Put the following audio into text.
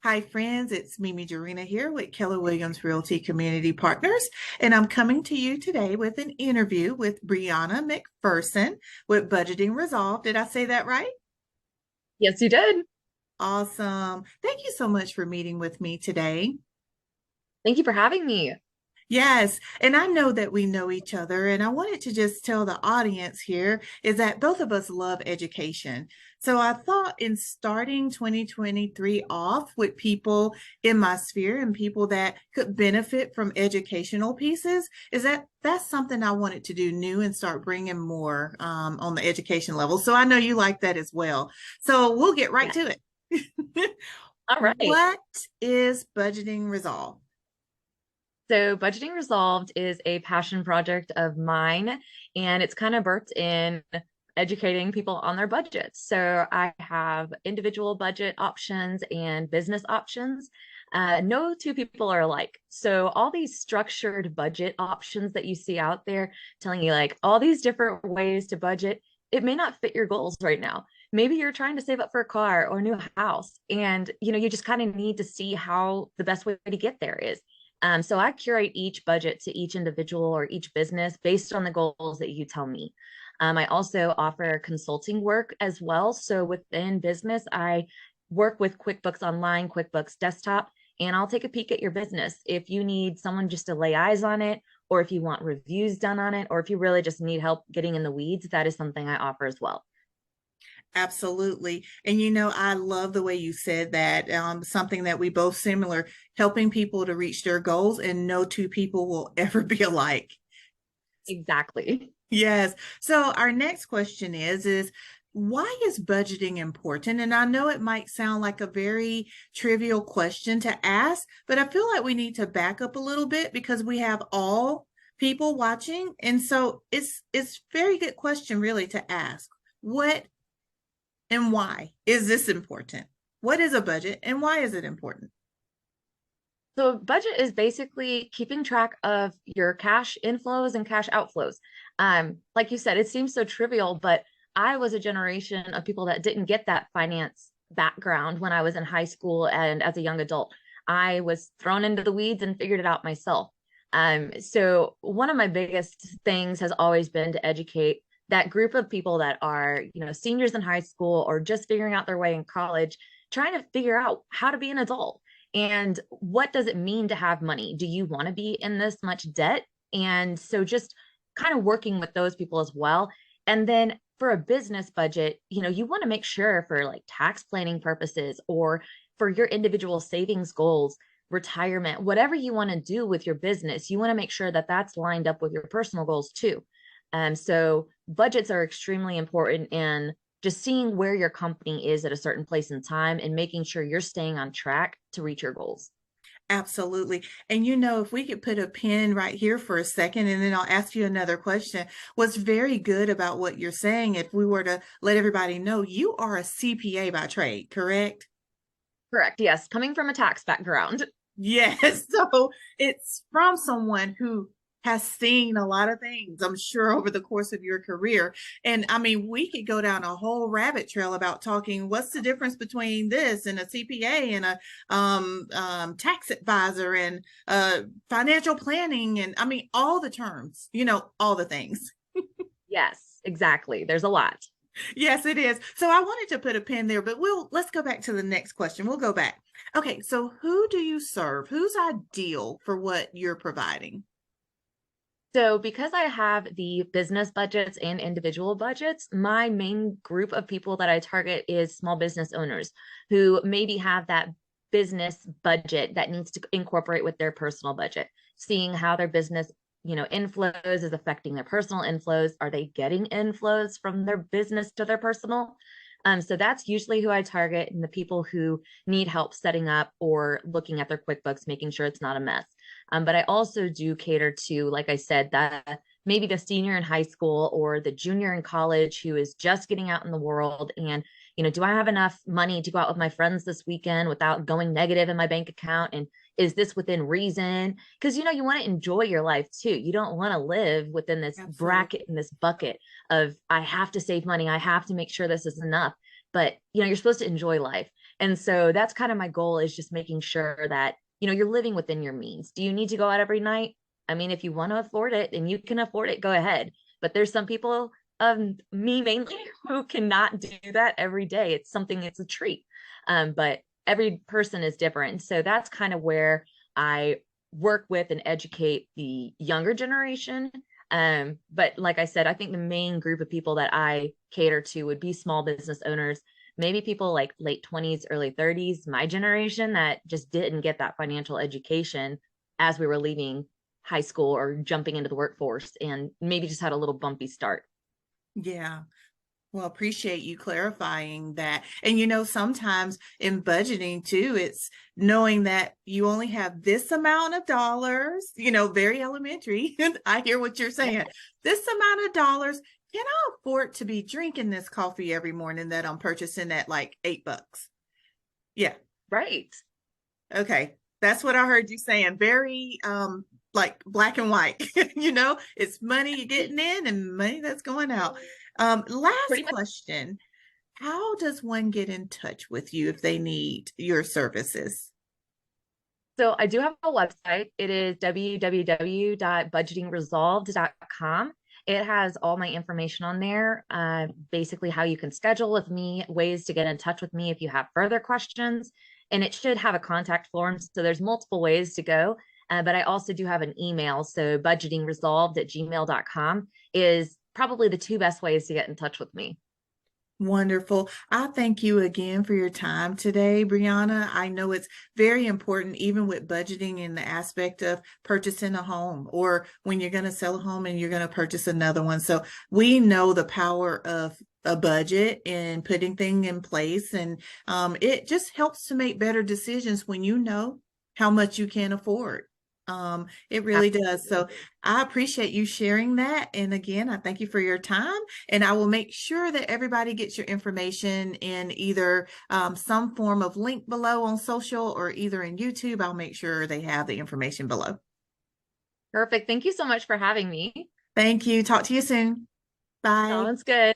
Hi, friends. It's Mimi Gerena here with Keller Williams Realty Community Partners, and I'm coming to you today with an interview with Briana McPherson with Budgeting Resolved. Did I say that right? Yes, you did. Awesome. Thank you so much for meeting with me today. Thank you for having me. Yes, and I know that we know each other, and I wanted to just tell the audience here is that both of us love education. So I thought in starting 2023 off with people in my sphere and people that could benefit from educational pieces, is that that's something I wanted to do new and start bringing more on the education level. So I know you like that as well. So we'll get right Yeah. to it. All right. What is budgeting resolve? So, Budgeting Resolved is a passion project of mine, and it's kind of birthed in educating people on their budgets. So, I have individual budget options and business options. No two people are alike. So, all these structured budget options that you see out there telling you like all these different ways to budget, it may not fit your goals right now. Maybe you're trying to save up for a car or a new house, and you just kind of need to see how the best way to get there is. So I curate each budget to each individual or each business based on the goals that you tell me. I also offer consulting work as well. So within business, I work with QuickBooks Online, QuickBooks Desktop, and I'll take a peek at your business. If you need someone just to lay eyes on it, or if you want reviews done on it, or if you really just need help getting in the weeds, that is something I offer as well. Absolutely. And I love the way you said that. Something that we both similar, helping people to reach their goals, and no two people will ever be alike. Exactly. Yes. So our next question is why is budgeting important? And I know it might sound like a very trivial question to ask, but I feel like we need to back up a little bit because we have all people watching. And so it's very good question really to ask. What and why is this important? What is a budget and why is it important? So budget is basically keeping track of your cash inflows and cash outflows. Like you said, it seems so trivial, but I was a generation of people that didn't get that finance background when I was in high school and as a young adult. I was thrown into the weeds and figured it out myself. So one of my biggest things has always been to educate that group of people that are, seniors in high school or just figuring out their way in college, trying to figure out how to be an adult and what does it mean to have money? Do you want to be in this much debt? And so just kind of working with those people as well. And then for a business budget, you want to make sure for like tax planning purposes or for your individual savings goals, retirement, whatever you want to do with your business, you want to make sure that that's lined up with your personal goals too. So budgets are extremely important in just seeing where your company is at a certain place in time and making sure you're staying on track to reach your goals. Absolutely. And if we could put a pin right here for a second, and then I'll ask you another question. What's very good about what you're saying, if we were to let everybody know, you are a CPA by trade, correct? Correct. Yes. Coming from a tax background. Yes. So it's from someone who has seen a lot of things, I'm sure, over the course of your career. And I mean, we could go down a whole rabbit trail about talking what's the difference between this and a CPA and a tax advisor and financial planning. And I mean, all the terms, all the things. Yes, exactly. There's a lot. Yes, it is. So I wanted to put a pin there, but let's go back to the next question. We'll go back. Okay, so who do you serve? Who's ideal for what you're providing? So, because I have the business budgets and individual budgets, my main group of people that I target is small business owners who maybe have that business budget that needs to incorporate with their personal budget, seeing how their business, inflows is affecting their personal inflows. Are they getting inflows from their business to their personal? So that's usually who I target and the people who need help setting up or looking at their QuickBooks, making sure it's not a mess. But I also do cater to, like I said, that maybe the senior in high school or the junior in college who is just getting out in the world and, do I have enough money to go out with my friends this weekend without going negative in my bank account? And is this within reason? Because, you want to enjoy your life too. You don't want to live within this Absolutely. bracket, in this bucket of, I have to save money. I have to make sure this is enough. but you're supposed to enjoy life. And so that's kind of my goal, is just making sure that, you're living within your means. Do you need to go out every night? I mean, if you want to afford it and you can afford it, go ahead. But there's some people, me mainly, who cannot do that every day. It's a treat. But every person is different. So that's kind of where I work with and educate the younger generation. But like I said, I think the main group of people that I cater to would be small business owners, maybe people like late 20s, early 30s, my generation, that just didn't get that financial education as we were leaving high school or jumping into the workforce, and maybe just had a little bumpy start. Yeah. Well, appreciate you clarifying that. And sometimes in budgeting too, it's knowing that you only have this amount of dollars, very elementary. I hear what you're Yeah, saying. This amount of dollars, can I afford to be drinking this coffee every morning that I'm purchasing at like $8? Yeah. right. Okay. That's what I heard you saying. Very like black and white. It's money you're getting in and money that's going out. Last Pretty much. question. How does one get in touch with you if they need your services? So I do have a website. It is www.budgetingresolved.com. It has all my information on there, basically how you can schedule with me, ways to get in touch with me if you have further questions. And it should have a contact form. So there's multiple ways to go. But I also do have an email. So budgetingresolved@gmail.com is probably the two best ways to get in touch with me. Wonderful. I thank you again for your time today, Briana. I know it's very important, even with budgeting in the aspect of purchasing a home or when you're going to sell a home and you're going to purchase another one. So we know the power of a budget and putting things in place. And it just helps to make better decisions when you know how much you can afford. It really does. So Absolutely. I appreciate you sharing that. And again, I thank you for your time. And I will make sure that everybody gets your information in either some form of link below on social or either in YouTube. I'll make sure they have the information below. Perfect. Thank you so much for having me. Thank you. Talk to you soon. Bye. Sounds good.